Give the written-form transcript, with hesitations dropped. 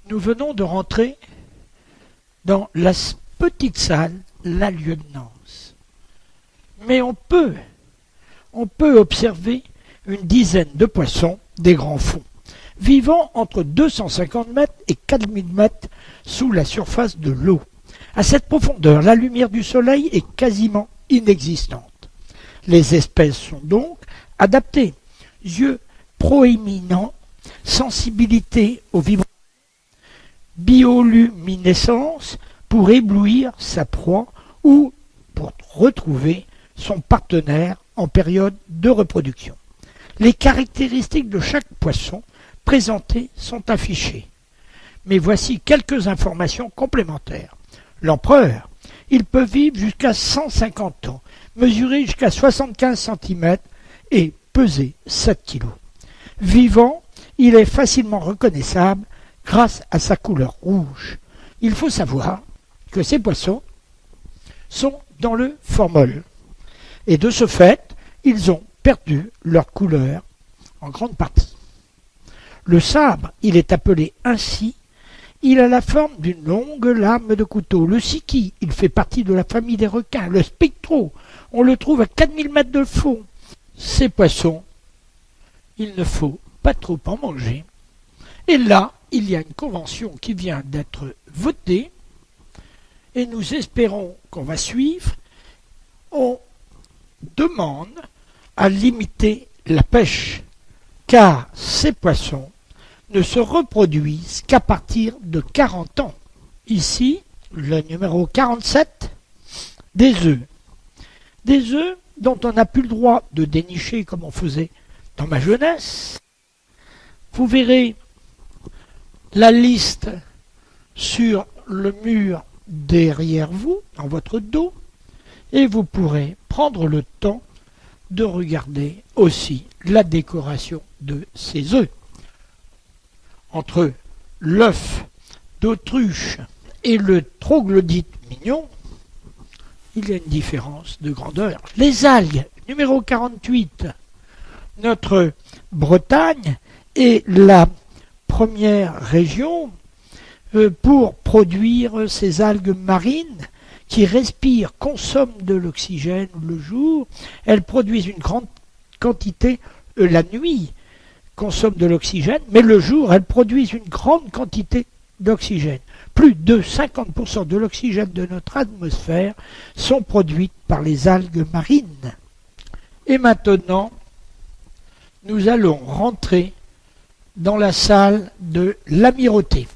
Nous venons de rentrer dans la petite salle, la lieutenance. Mais on peut observer une dizaine de poissons des grands fonds, vivant entre 250 mètres et 4000 mètres sous la surface de l'eau. À cette profondeur, la lumière du soleil est quasiment inexistante. Les espèces sont donc adaptées. Yeux proéminents, sensibilité aux vibrations, bioluminescence pour éblouir sa proie ou pour retrouver son partenaire en période de reproduction. Les caractéristiques de chaque poisson présentées sont affichées. Mais voici quelques informations complémentaires. L'empereur, il peut vivre jusqu'à 150 ans, mesurer jusqu'à 75 cm et peser 7 kg. Vivant, il est facilement reconnaissable grâce à sa couleur rouge. Il faut savoir que ces poissons sont dans le formol. Et de ce fait, ils ont perdu leur couleur en grande partie. Le sabre, il est appelé ainsi. Il a la forme d'une longue lame de couteau. Le siki, il fait partie de la famille des requins. Le spectro, on le trouve à 4000 mètres de fond. Ces poissons, il ne faut pas trop en manger. Et là, il y a une convention qui vient d'être votée et nous espérons qu'on va suivre. On demande à limiter la pêche car ces poissons ne se reproduisent qu'à partir de 40 ans. Ici, le numéro 47, des œufs. Des œufs dont on n'a plus le droit de dénicher comme on faisait dans ma jeunesse. Vous verrez la liste sur le mur derrière vous, dans votre dos, et vous pourrez prendre le temps de regarder aussi la décoration de ces œufs. Entre l'œuf d'autruche et le troglodyte mignon, il y a une différence de grandeur. Les algues, numéro 48, notre Bretagne est la première région pour produire ces algues marines qui respirent, consomment de l'oxygène le jour. Elles produisent une grande quantité la nuit, consomment de l'oxygène, mais le jour, elles produisent une grande quantité d'oxygène. Plus de 50% de l'oxygène de notre atmosphère sont produites par les algues marines. Et maintenant, nous allons rentrer dans la salle de l'amirauté.